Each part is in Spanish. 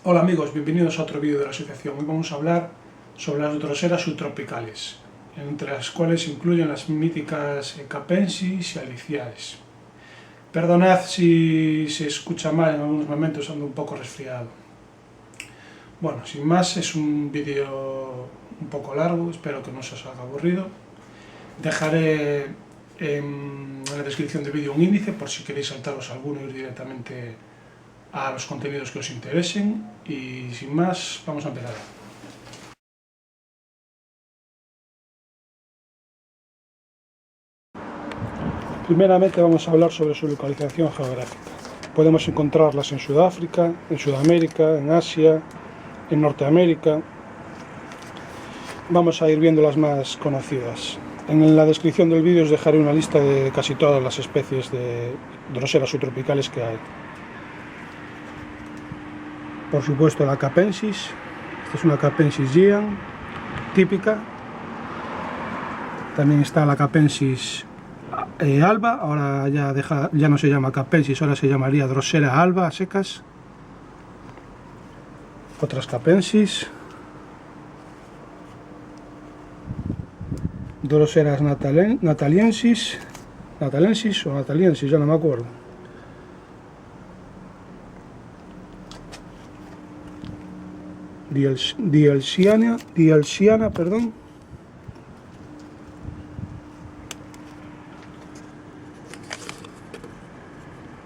Hola amigos, bienvenidos a otro vídeo de la asociación. Hoy vamos a hablar sobre las droseras subtropicales, entre las cuales incluyen las míticas capensis y aliciaes. Perdonad si se escucha mal en algunos momentos, ando un poco resfriado. Bueno, sin más, es un vídeo un poco largo, espero que no se os haga aburrido. Dejaré en la descripción del vídeo un índice por si queréis saltaros alguno y ir directamente a los contenidos que os interesen, y sin más, vamos a empezar. Primeramente vamos a hablar sobre su localización geográfica. Podemos encontrarlas en Sudáfrica, en Sudamérica, en Asia, en Norteamérica. Vamos a ir viendo las más conocidas. En la descripción del vídeo os dejaré una lista de casi todas las especies de droseras subtropicales que hay. Por supuesto la capensis, esta es una capensis Gian, típica. También está la capensis alba, ahora ya no se llama capensis, ahora se llamaría drosera alba a secas. Otras capensis. Droseras nataliensis o nataliensis, ya no me acuerdo. Dielsiana, perdón.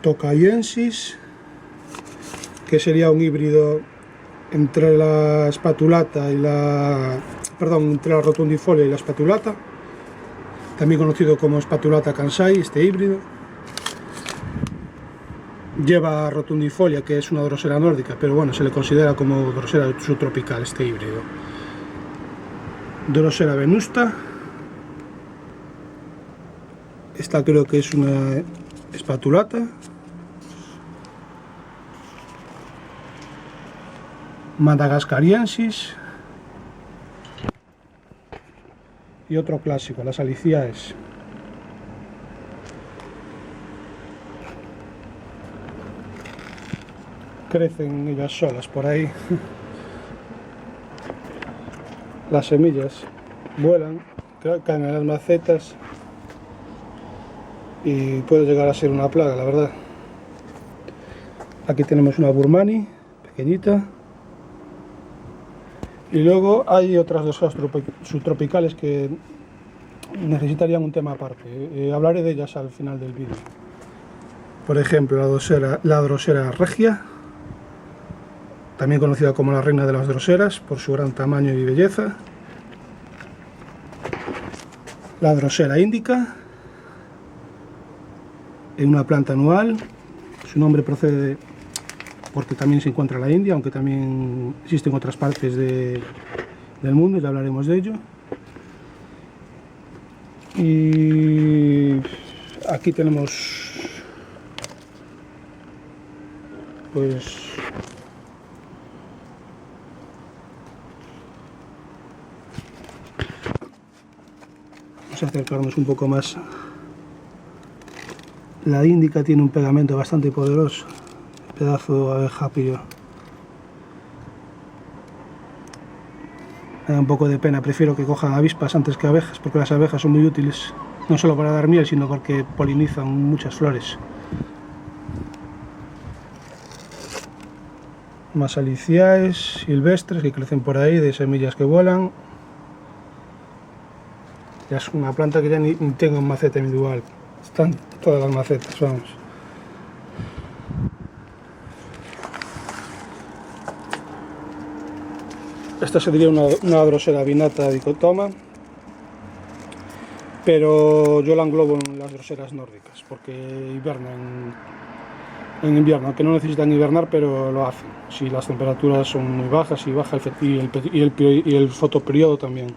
Tocayensis, que sería un híbrido entre la spatulata y entre la rotundifolia y la spatulata, también conocido como spatulata kansai, este híbrido. Lleva rotundifolia, que es una drosera nórdica, pero bueno, se le considera como drosera subtropical este híbrido. Drosera venusta, esta creo que es una spatulata. Madagascariensis y otro clásico, las aliciaes. Crecen ellas solas por ahí. Las semillas vuelan, caen en las macetas y puede llegar a ser una plaga, la verdad. Aquí tenemos una burmani pequeñita. Y luego hay otras droseras subtropicales que necesitarían un tema aparte. Hablaré de ellas al final del vídeo. Por ejemplo, la drosera regia, también conocida como la reina de las droseras por su gran tamaño y belleza. La drosera índica, una planta anual. Su nombre procede porque también se encuentra en la India, aunque también existen otras partes del mundo, y ya hablaremos de ello. Y aquí tenemos pues vamos a acercarnos un poco más. La índica tiene un pegamento bastante poderoso, pedazo de abeja pillo. Me da un poco de pena, prefiero que cojan avispas antes que abejas, porque las abejas son muy útiles, no solo para dar miel, sino porque polinizan muchas flores. Más aliciaes silvestres que crecen por ahí, de semillas que vuelan. Ya es una planta que ya ni tengo en maceta individual, están todas las macetas, vamos. Esta sería una drosera binata dicotoma, pero yo la englobo en las droseras nórdicas, porque hibernan en invierno, aunque no necesitan hibernar, pero lo hacen. Si las temperaturas son muy bajas y baja el fotoperiodo también.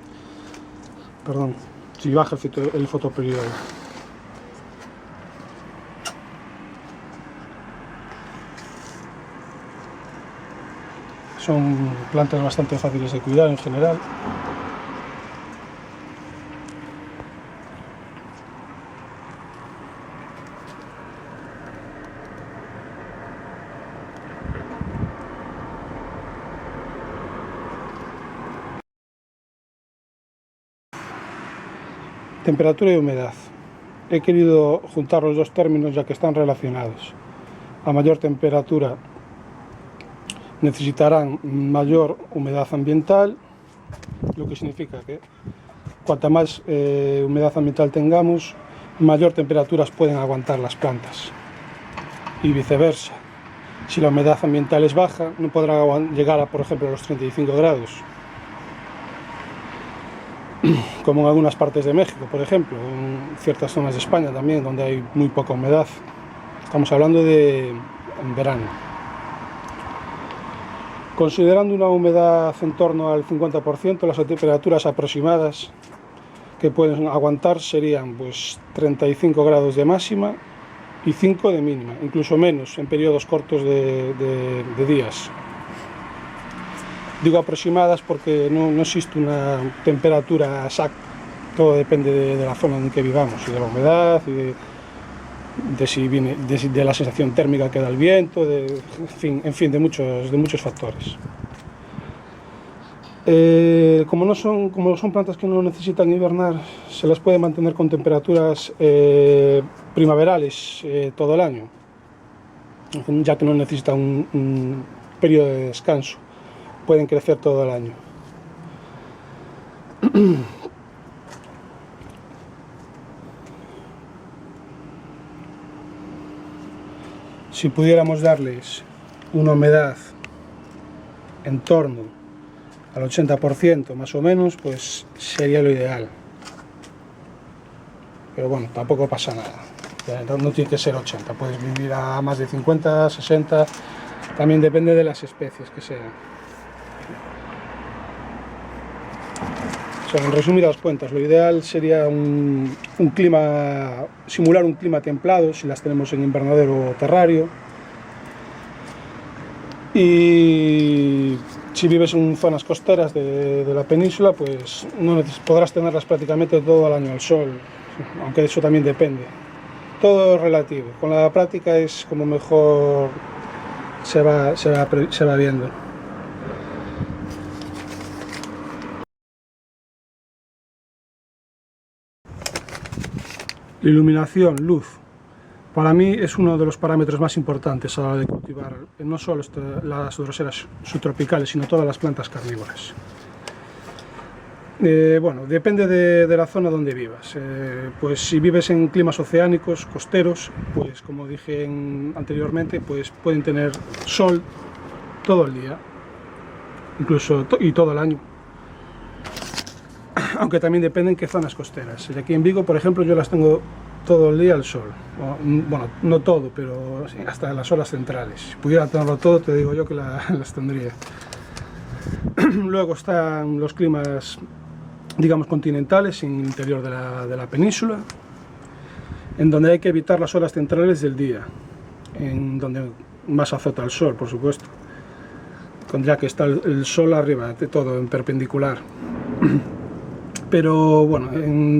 Perdón, si baja el fotoperiodo. Son plantas bastante fáciles de cuidar en general. Temperatura y humedad. He querido juntar los dos términos ya que están relacionados. A mayor temperatura necesitarán mayor humedad ambiental, lo que significa que cuanta más humedad ambiental tengamos, mayor temperaturas pueden aguantar las plantas. Y viceversa. Si la humedad ambiental es baja, no podrán llegar a, por ejemplo, a los 35 grados. Como en algunas partes de México, por ejemplo, en ciertas zonas de España también, donde hay muy poca humedad. Estamos hablando de en verano. Considerando una humedad en torno al 50%, las temperaturas aproximadas que pueden aguantar serían pues 35 grados de máxima y 5 de mínima, incluso menos en periodos cortos de días. Digo aproximadas porque no existe una temperatura exacta, todo depende de la zona en que vivamos, y de la humedad, y de la sensación térmica que da el viento, en fin, de muchos factores. Como son plantas que no necesitan hibernar, se las puede mantener con temperaturas primaverales todo el año, ya que no necesitan un periodo de descanso, pueden crecer todo el año. Si pudiéramos darles una humedad en torno al 80% más o menos, pues sería lo ideal. Pero bueno, tampoco pasa nada. No tiene que ser 80, puedes vivir a más de 50, 60, también depende de las especies que sean. O sea, en resumidas cuentas, lo ideal sería simular un clima templado, si las tenemos en invernadero o terrario. Y si vives en zonas costeras de la península, pues podrás tenerlas prácticamente todo el año al sol, aunque eso también depende. Todo es relativo, con la práctica es como mejor se va viendo. Iluminación, luz. Para mí es uno de los parámetros más importantes a la hora de cultivar no solo las droseras subtropicales, sino todas las plantas carnívoras. Bueno, depende de la zona donde vivas. Pues si vives en climas oceánicos, costeros, pues como dije anteriormente, pues pueden tener sol todo el día, incluso y todo el año. Aunque también depende en qué zonas costeras. Y aquí en Vigo, por ejemplo, yo las tengo todo el día al sol. Bueno, no todo, pero sí, hasta las horas centrales. Si pudiera tenerlo todo, te digo yo que las tendría. Luego están los climas, digamos, continentales en el interior de la península, en donde hay que evitar las horas centrales del día, en donde más azota el sol, por supuesto, ya que está el sol arriba de todo, en perpendicular. Pero bueno,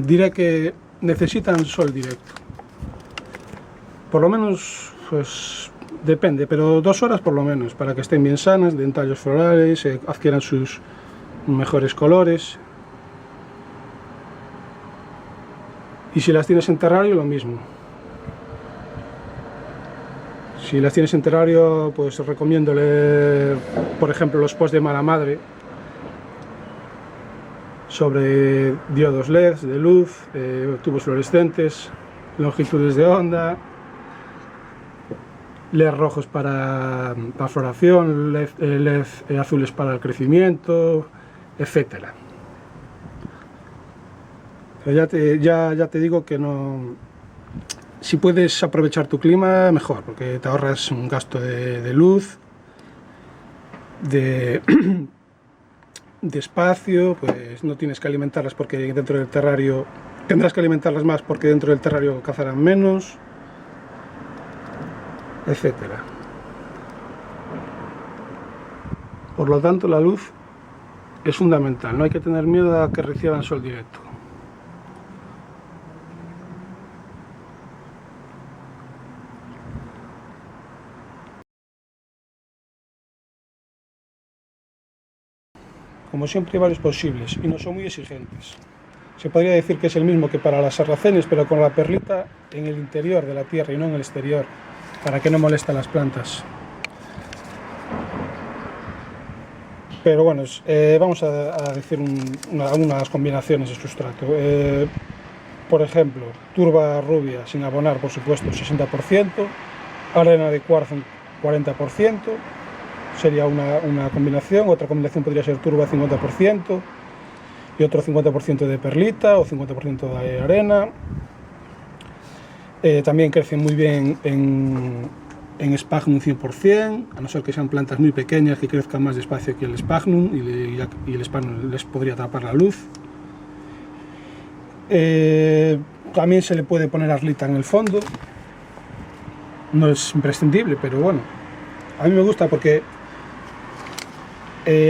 diré que necesitan sol directo. Por lo menos, pues depende, pero 2 horas por lo menos, para que estén bien sanas, den tallos florales, adquieran sus mejores colores. Y si las tienes en terrario, lo mismo. Si las tienes en terrario, pues recomiendo leer, por ejemplo, los posts de Mala Madre sobre diodos LED de luz, tubos fluorescentes, longitudes de onda, LED rojos para floración, LED azules para el crecimiento, etc. Pero ya te digo que no. Si puedes aprovechar tu clima, mejor, porque te ahorras un gasto de luz, de espacio, pues no tienes que alimentarlas porque dentro del terrario tendrás que alimentarlas más porque dentro del terrario cazarán menos, etcétera. Por lo tanto, la luz es fundamental, no hay que tener miedo a que reciban sol directo. Como siempre hay varios posibles y no son muy exigentes. Se podría decir que es el mismo que para las sarracenes, pero con la perlita en el interior de la tierra y no en el exterior, para que no moleste a las plantas. Pero bueno, vamos a decir algunas combinaciones de sustrato. Por ejemplo, turba rubia sin abonar, por supuesto, 60%, arena de cuarzo 40%, sería una combinación. Otra combinación podría ser turba 50% y otro 50% de perlita o 50% de arena. También crecen muy bien en sphagnum 100%, a no ser que sean plantas muy pequeñas que crezcan más despacio que el sphagnum y el sphagnum les podría tapar la luz. También se le puede poner arlita en el fondo, no es imprescindible, pero bueno, a mí me gusta porque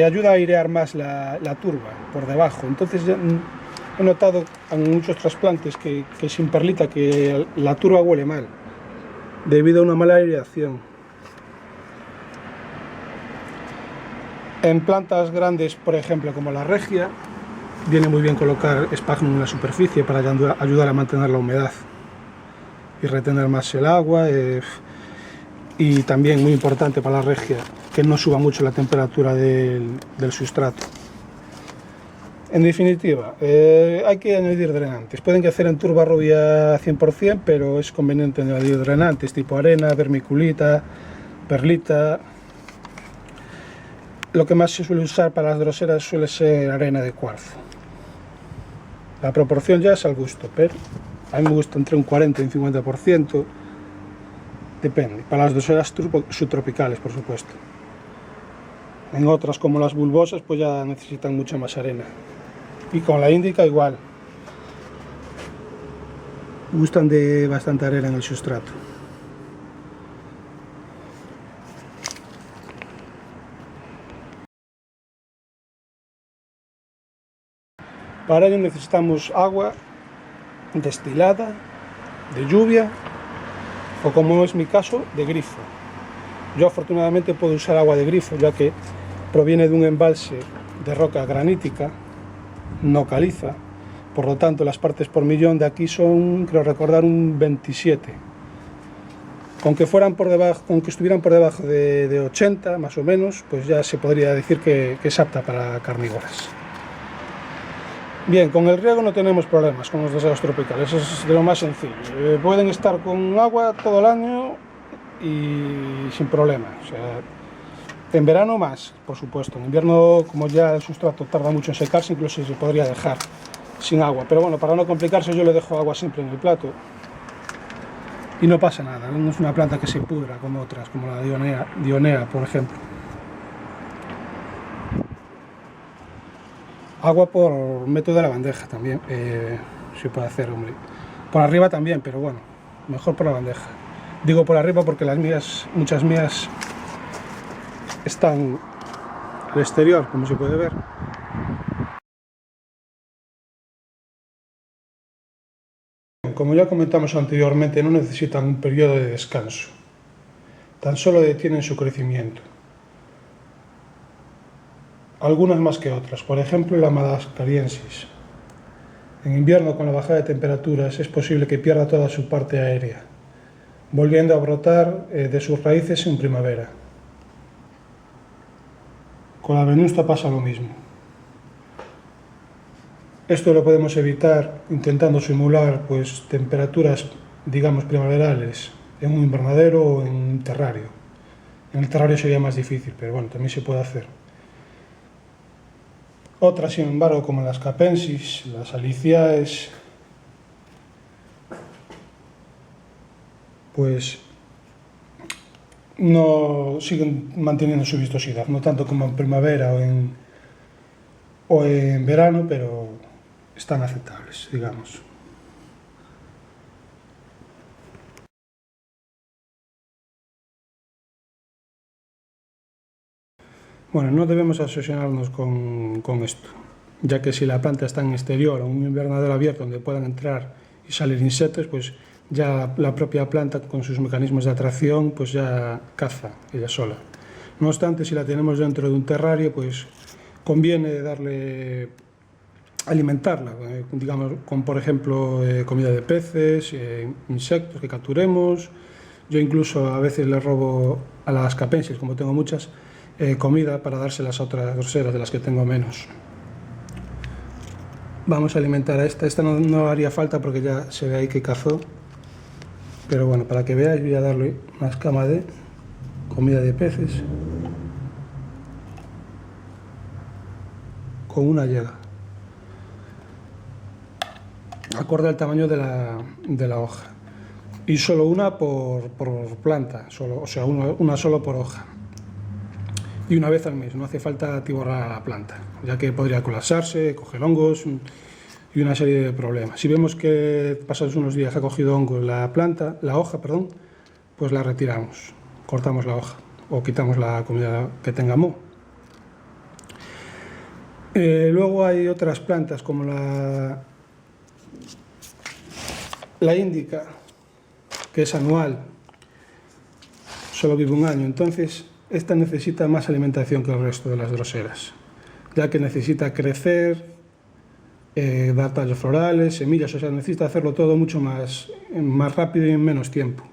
ayuda a airear más la turba por debajo. Entonces he notado en muchos trasplantes que sin perlita que la turba huele mal debido a una mala aireación. En plantas grandes, por ejemplo como la regia, viene muy bien colocar sphagnum en la superficie para ayudar a mantener la humedad y retener más el agua, y también muy importante para la regia que no suba mucho la temperatura del sustrato. En definitiva, hay que añadir drenantes. Pueden crecer en turba rubia 100%, pero es conveniente añadir drenantes tipo arena, vermiculita, perlita. Lo que más se suele usar para las droseras suele ser arena de cuarzo. La proporción ya es al gusto, pero a mí me gusta entre un 40 y un 50%, depende. Para las droseras subtropicales, por supuesto. En otras, como las bulbosas, pues ya necesitan mucha más arena. Y con la índica igual. Gustan de bastante arena en el sustrato. Para ello necesitamos agua destilada, de lluvia o, como es mi caso, de grifo. Yo afortunadamente puedo usar agua de grifo, ya que proviene de un embalse de roca granítica, no caliza. Por lo tanto, las partes por millón de aquí son, creo recordar, un 27. Con que estuvieran por debajo de 80, más o menos, pues ya se podría decir que es apta para carnívoras. Bien, con el riego no tenemos problemas con los droseras tropicales, es de lo más sencillo. Pueden estar con agua todo el año y sin problema. O sea, en verano más, por supuesto. En invierno, como ya el sustrato tarda mucho en secarse, incluso se podría dejar sin agua. Pero bueno, para no complicarse, yo le dejo agua siempre en el plato. Y no pasa nada, no es una planta que se pudra como otras, como la dionea, por ejemplo. Agua por método de la bandeja también, se puede hacer, hombre. Por arriba también, pero bueno, mejor por la bandeja. Digo por arriba porque muchas mías están al exterior, como se puede ver. Como ya comentamos anteriormente, no necesitan un periodo de descanso, tan solo detienen su crecimiento. Algunas más que otras, por ejemplo la Madagascariensis. En invierno, con la bajada de temperaturas, es posible que pierda toda su parte aérea, volviendo a brotar de sus raíces en primavera. Con la venusta pasa lo mismo. Esto lo podemos evitar intentando simular pues temperaturas, digamos, primaverales en un invernadero o en un terrario. En el terrario sería más difícil, pero bueno, también se puede hacer. Otras, sin embargo, como las capensis, las aliciaes, pues no siguen manteniendo su vistosidad, no tanto como en primavera o en verano, pero están aceptables, digamos. Bueno, no debemos obsesionarnos con esto, ya que si la planta está en exterior o en un invernadero abierto donde puedan entrar y salir insectos, pues ya la propia planta con sus mecanismos de atracción pues ya caza ella sola. No obstante, si la tenemos dentro de un terrario, pues conviene darle alimentarla, digamos, con por ejemplo comida de peces, insectos que capturemos. Yo incluso a veces le robo a las capensis, como tengo muchas, comida para dárselas a otras droseras de las que tengo menos. Vamos a alimentar a esta no haría falta porque ya se ve ahí que cazó, pero bueno, para que veáis voy a darle una escama de comida de peces con una llega, acorde al tamaño de la hoja, y solo una por planta, o sea, una solo por hoja, y una vez al mes. No hace falta atiborrar a la planta, ya que podría colapsarse, coger hongos y una serie de problemas. Si vemos que pasados unos días ha cogido hongos la hoja, pues la retiramos, cortamos la hoja o quitamos la comida que tenga moho. Luego hay otras plantas como la índica, que es anual, solo vive un año, entonces esta necesita más alimentación que el resto de las droseras, ya que necesita crecer, dar tallos florales, semillas, o sea, necesita hacerlo todo mucho más rápido y en menos tiempo.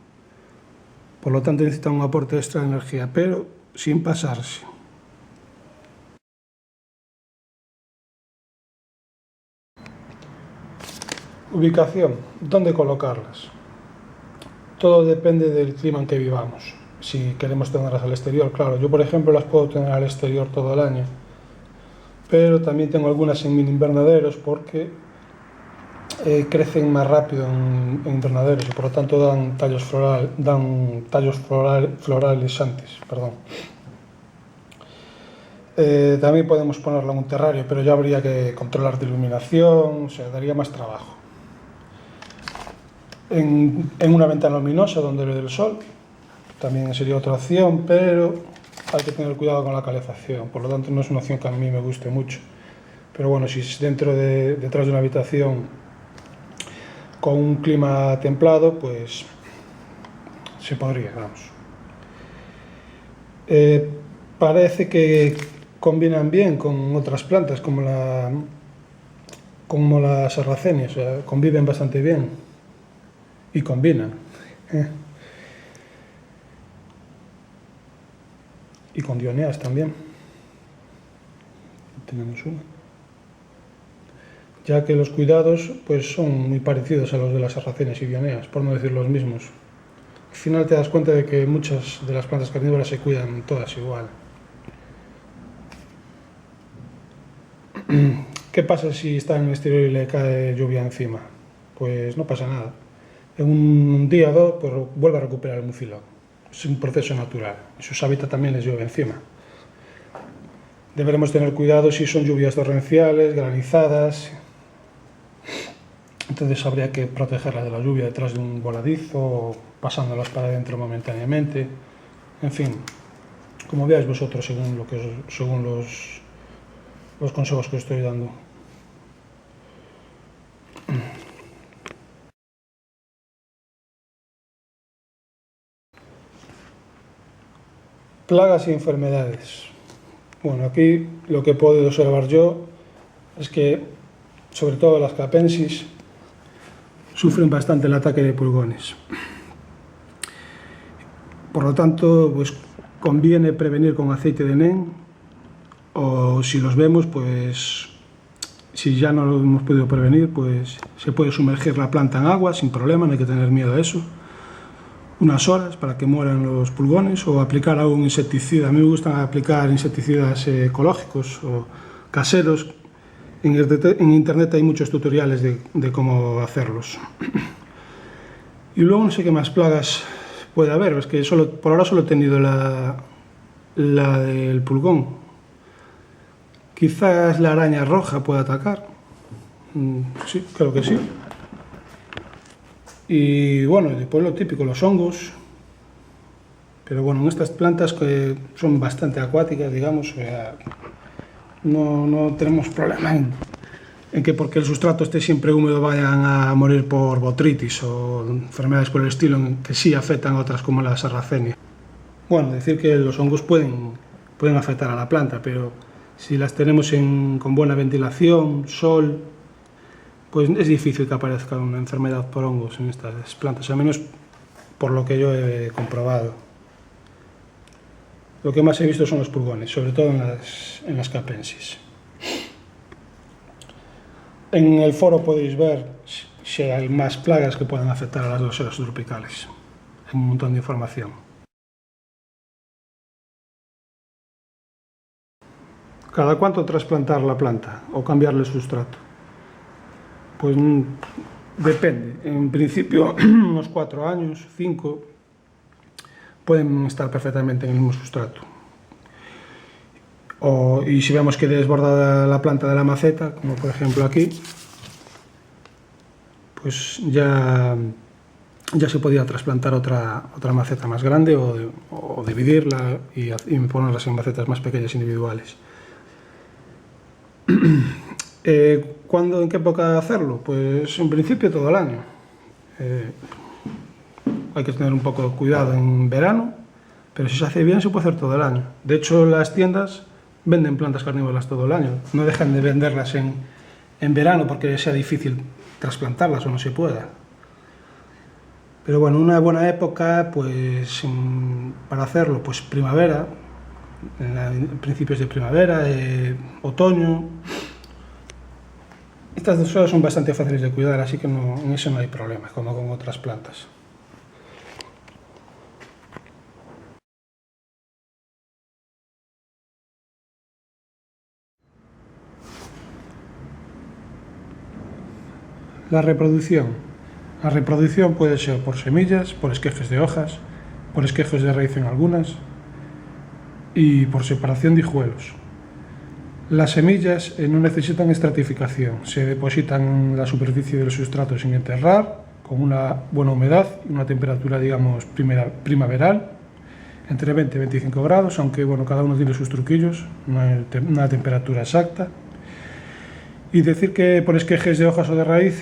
Por lo tanto necesita un aporte extra de energía, pero sin pasarse. Ubicación, ¿dónde colocarlas? Todo depende del clima en que vivamos. Si queremos tenerlas al exterior, claro, yo por ejemplo las puedo tener al exterior todo el año, pero también tengo algunas en mini invernaderos porque crecen más rápido en invernaderos y por lo tanto dan tallos florales antes. También podemos ponerla en un terrario, pero ya habría que controlar de iluminación, o sea, daría más trabajo. En una ventana luminosa donde le dé el sol también sería otra opción, pero hay que tener cuidado con la calefacción, por lo tanto no es una opción que a mí me guste mucho. Pero bueno, si es detrás de una habitación con un clima templado, pues se podría, vamos. Parece que combinan bien con otras plantas como las sarracenias, o sea, conviven bastante bien y combinan. Y con dioneas también. Tenemos una. Ya que los cuidados pues son muy parecidos a los de las sarracenas y dioneas, por no decir los mismos. Al final te das cuenta de que muchas de las plantas carnívoras se cuidan todas igual. ¿Qué pasa si está en el exterior y le cae lluvia encima? Pues no pasa nada. En un día o dos pues vuelve a recuperar el mucílago. Es un proceso natural. En sus hábitats también les llueve encima. Deberemos tener cuidado si son lluvias torrenciales, granizadas. Entonces habría que protegerlas de la lluvia detrás de un voladizo o pasándolas para adentro momentáneamente. En fin, como veáis vosotros según los consejos que os estoy dando. Plagas y enfermedades. Bueno, aquí lo que puedo observar yo es que, sobre todo las capensis, sufren bastante el ataque de pulgones. Por lo tanto, pues conviene prevenir con aceite de neem, o si los vemos, pues si ya no lo hemos podido prevenir, pues se puede sumergir la planta en agua sin problema, no hay que tener miedo a eso. Unas horas para que mueran los pulgones, o aplicar algún insecticida. A mí me gusta aplicar insecticidas ecológicos o caseros. En internet hay muchos tutoriales de cómo hacerlos. Y luego no sé qué más plagas puede haber, es que por ahora solo he tenido la del pulgón. Quizás la araña roja pueda atacar. Sí, creo que sí. Y bueno, después lo típico, los hongos. Pero bueno, en estas plantas que son bastante acuáticas, digamos, o sea, no tenemos problema en que porque el sustrato esté siempre húmedo vayan a morir por botrytis o enfermedades por el estilo, que sí afectan a otras como la sarracenia. Bueno, decir que los hongos pueden afectar a la planta, pero Si las tenemos con buena ventilación, sol, pues es difícil que aparezca una enfermedad por hongos en estas plantas, al menos por lo que yo he comprobado. Lo que más he visto son los pulgones, sobre todo en las capensis. En el foro podéis ver si hay más plagas que puedan afectar a las droseras subtropicales. Hay un montón de información. ¿Cada cuánto trasplantar la planta o cambiarle el sustrato? Pues depende. En principio, unos 4 años, 5, pueden estar perfectamente en el mismo sustrato. Y si vemos que desborda la planta de la maceta, como por ejemplo aquí, pues ya se podía trasplantar otra maceta más grande o dividirla y ponerlas en macetas más pequeñas individuales. ¿Cuándo, en qué época hacerlo? Pues en principio todo el año. Hay que tener un poco de cuidado en verano, pero si se hace bien se puede hacer todo el año. De hecho, las tiendas venden plantas carnívoras todo el año. No dejan de venderlas en verano porque sea difícil trasplantarlas o no se pueda. Pero bueno, una buena época pues para hacerlo, pues primavera, principios de primavera, otoño. Estas dos horas son bastante fáciles de cuidar, así que en eso no hay problema, como con otras plantas. La reproducción. La reproducción puede ser por semillas, por esquejes de hojas, por esquejes de raíz en algunas y por separación de hijuelos. Las semillas no necesitan estratificación, se depositan en la superficie del sustrato sin enterrar, con una buena humedad y una temperatura, digamos, primaveral, entre 20 y 25 grados, aunque bueno, cada uno tiene sus truquillos, no hay una temperatura exacta. Y decir que por esquejes de hojas o de raíz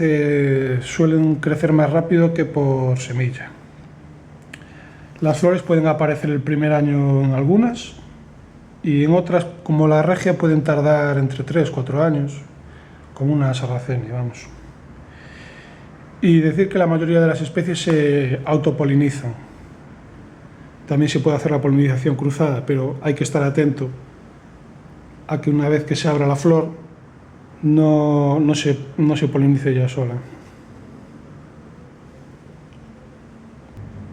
suelen crecer más rápido que por semilla. Las flores pueden aparecer el primer año en algunas y en otras, como la regia, pueden tardar entre 3 y 4 años, como una sarracenia, vamos. Y decir que la mayoría de las especies se autopolinizan. También se puede hacer la polinización cruzada, pero hay que estar atento a que una vez que se abra la flor, no se polinice ya sola.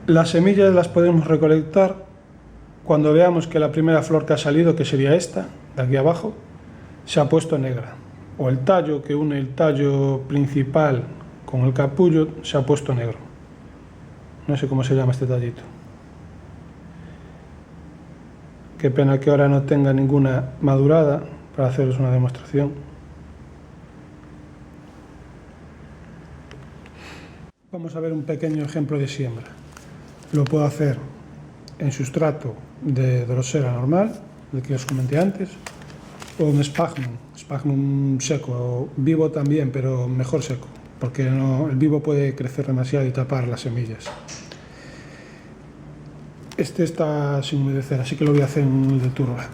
Las semillas las podemos recolectar cuando veamos que la primera flor que ha salido, que sería esta, de aquí abajo, se ha puesto negra. O el tallo que une el tallo principal con el capullo se ha puesto negro. No sé cómo se llama este tallito. Qué pena que ahora no tenga ninguna madurada para haceros una demostración. Vamos a ver un pequeño ejemplo de siembra. Lo puedo hacer en sustrato de drosera normal, el que os comenté antes, o en sphagnum seco, vivo también, pero mejor seco, porque el vivo puede crecer demasiado y tapar las semillas. Este está sin humedecer, así que lo voy a hacer en el de turba.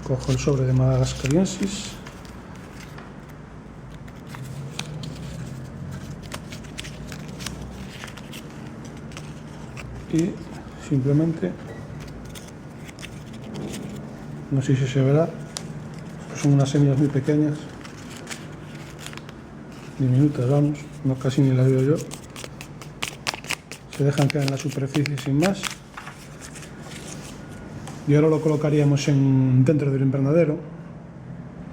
Cojo el sobre de Madagascariensis. Y simplemente, no sé si se verá, son unas semillas muy pequeñas, diminutas, vamos, no, casi ni las veo yo. Se dejan caer en la superficie sin más. Y ahora lo colocaríamos dentro del invernadero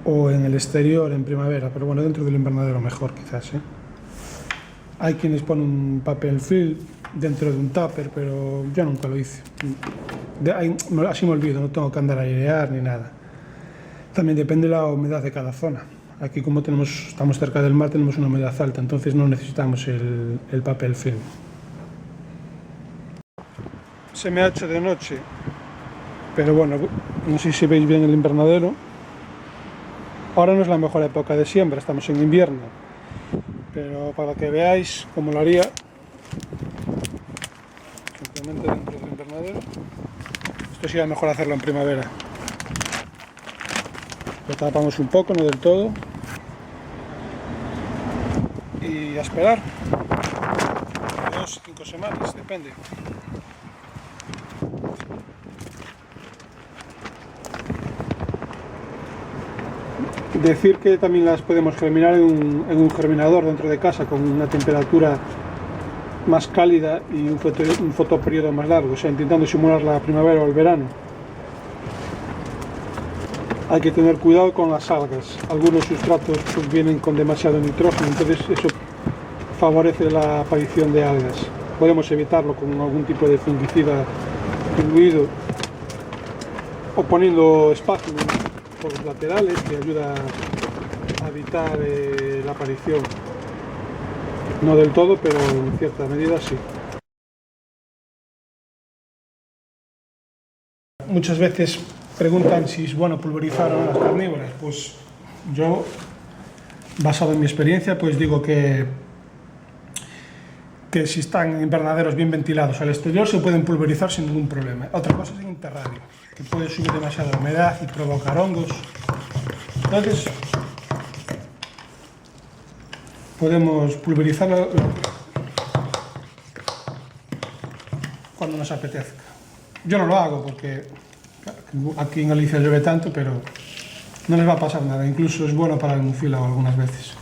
o en el exterior en primavera, pero bueno, dentro del invernadero mejor quizás, ¿eh? Hay quienes ponen un papel film dentro de un tupper, pero yo nunca lo hice. Así me olvido, no tengo que andar a airear ni nada. También depende de la humedad de cada zona. Aquí, como estamos cerca del mar, tenemos una humedad alta, entonces no necesitamos el papel film. Se me ha hecho de noche, pero bueno, no sé si veis bien el invernadero. Ahora no es la mejor época de siembra, estamos en invierno, pero para que veáis cómo lo haría, simplemente dentro del invernadero. Esto sería mejor hacerlo en primavera. Lo tapamos un poco, no del todo. Y a esperar 2 o 5 semanas, depende. Decir que también las podemos germinar en un germinador dentro de casa con una temperatura más cálida y un fotoperiodo más largo, o sea, intentando simular la primavera o el verano. Hay que tener cuidado con las algas. Algunos sustratos pues, vienen con demasiado nitrógeno, entonces eso favorece la aparición de algas. Podemos evitarlo con algún tipo de fungicida diluido o poniendo espacio por los laterales que ayuda a evitar la aparición. No del todo, pero en cierta medida sí. Muchas veces preguntan si es bueno pulverizar a las carnívoras. Pues yo, basado en mi experiencia, pues digo que si están en invernaderos bien ventilados al exterior se pueden pulverizar sin ningún problema. Otra cosa es en terrario, que puede subir demasiada humedad y provocar hongos. Entonces, podemos pulverizarlo cuando nos apetezca. Yo no lo hago porque aquí en Galicia llueve tanto, pero no les va a pasar nada. Incluso es bueno para el mucílago algunas veces.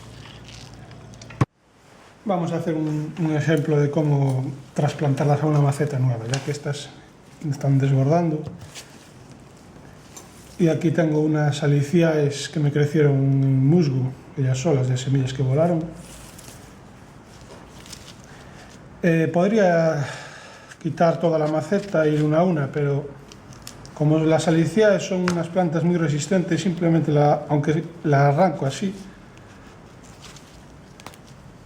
Vamos a hacer un ejemplo de cómo trasplantarlas a una maceta nueva, ya que estas están desbordando. Y aquí tengo unas aliciaes que me crecieron en musgo, ellas solas, de semillas que volaron. Podría quitar toda la maceta e ir una a una, pero como las aliciaes son unas plantas muy resistentes, simplemente aunque la arranco así,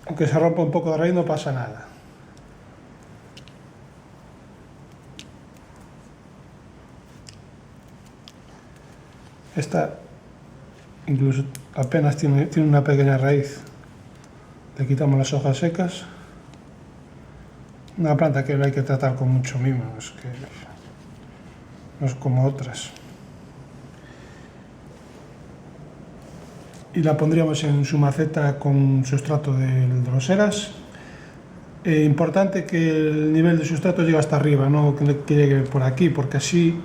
aunque se rompa un poco de raíz no pasa nada. Esta incluso apenas tiene una pequeña raíz. Le quitamos las hojas secas. Una planta que no hay que tratar con mucho mimo, no es como otras. Y la pondríamos en su maceta con sustrato de droseras. Importante que el nivel de sustrato llegue hasta arriba, no que llegue por aquí, porque así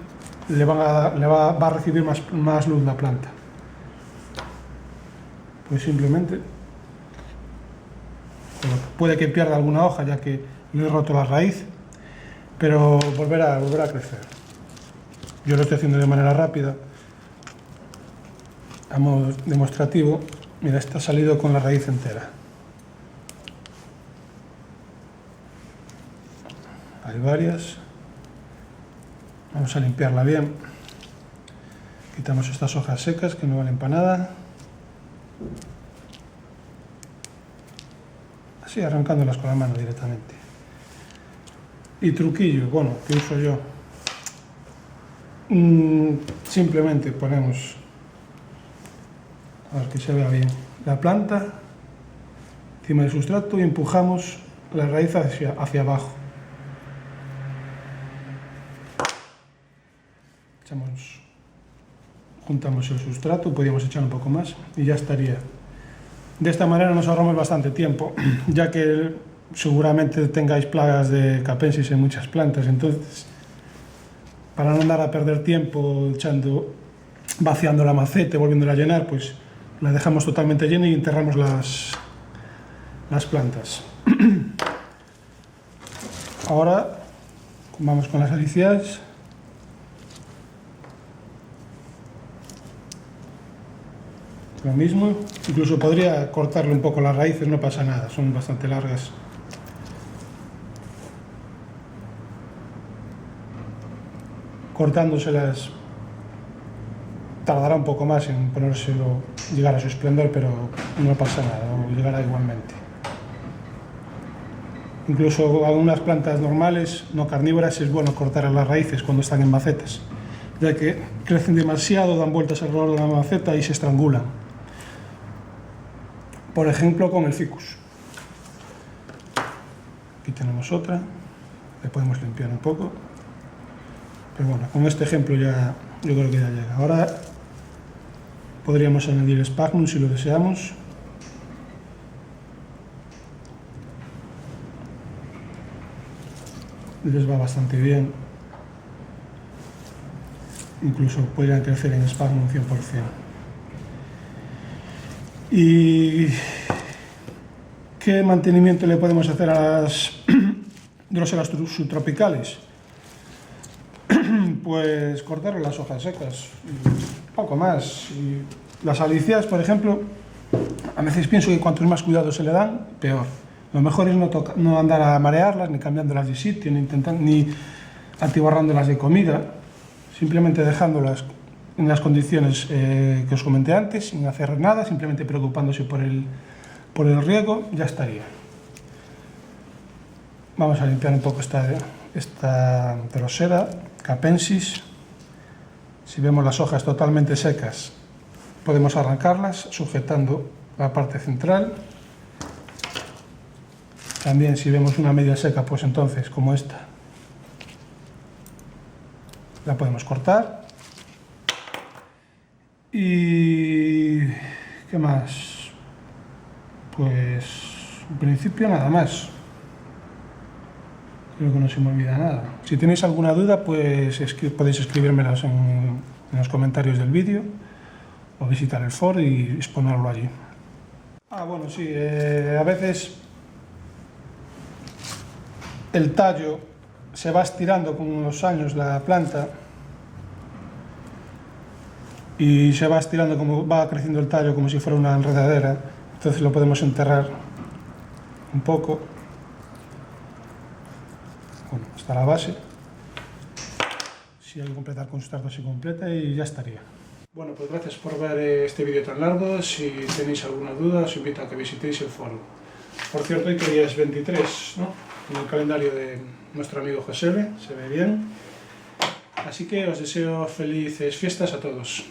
va a recibir más luz la planta. Pues simplemente puede que pierda alguna hoja ya que le he roto la raíz, pero volverá a crecer. Yo lo estoy haciendo de manera rápida, a modo demostrativo. Mira, está salido con la raíz entera. Hay varias. Vamos a limpiarla bien. Quitamos estas hojas secas que no valen para nada. Así, arrancándolas con la mano directamente. Y truquillo, bueno, que uso yo. Simplemente ponemos, a ver que se vea bien, la planta encima del sustrato y empujamos la raíz hacia abajo. Juntamos el sustrato, podríamos echar un poco más y ya estaría. De esta manera nos ahorramos bastante tiempo, ya que seguramente tengáis plagas de capensis en muchas plantas, entonces para no andar a perder tiempo vaciando la maceta y volviéndola a llenar, pues la dejamos totalmente llena y enterramos las plantas. Ahora vamos con las aliciaes. Lo mismo, incluso podría cortarle un poco las raíces, no pasa nada, son bastante largas. Cortándoselas tardará un poco más en llegar a su esplendor, pero no pasa nada, llegará igualmente. Incluso algunas plantas normales, no carnívoras, es bueno cortar las raíces cuando están en macetas, ya que crecen demasiado, dan vueltas alrededor de la maceta y se estrangulan. Por ejemplo, con el ficus. Aquí tenemos otra, le podemos limpiar un poco. Pero bueno, con este ejemplo ya yo creo que ya llega. Ahora Podríamos añadir sphagnum si lo deseamos. Les va bastante bien. Incluso podrían crecer en sphagnum 100%. ¿Y qué mantenimiento le podemos hacer a las droseras subtropicales? Pues cortar las hojas secas, poco más. Y las alicias, por ejemplo, a veces pienso que cuantos más cuidados se le dan, peor. Lo mejor es no andar a marearlas, ni cambiándolas de sitio, ni atiborrándolas de comida, simplemente dejándolas en las condiciones que os comenté antes, sin hacer nada, simplemente preocupándose por el riego, ya estaría. Vamos a limpiar un poco esta drosera capensis. Si vemos las hojas totalmente secas, podemos arrancarlas sujetando la parte central. También si vemos una media seca, pues entonces, como esta, la podemos cortar. Y ¿qué más? Pues en principio nada más. Creo que no se me olvida nada. Si tenéis alguna duda, pues podéis escribírmelas en los comentarios del vídeo o visitar el foro y exponerlo allí. Bueno, sí, a veces el tallo se va estirando con los años, la planta, y se va estirando, como va creciendo el tallo como si fuera una enredadera. Entonces lo podemos enterrar un poco, bueno, hasta la base. Si hay que completar con sustrato se completa y ya estaría. Bueno, pues gracias por ver este vídeo tan largo. Si tenéis alguna duda, os invito a que visitéis el foro. Por cierto, hoy que día es 23, ¿no? En el calendario de nuestro amigo José, se ve bien. Así que os deseo felices fiestas a todos.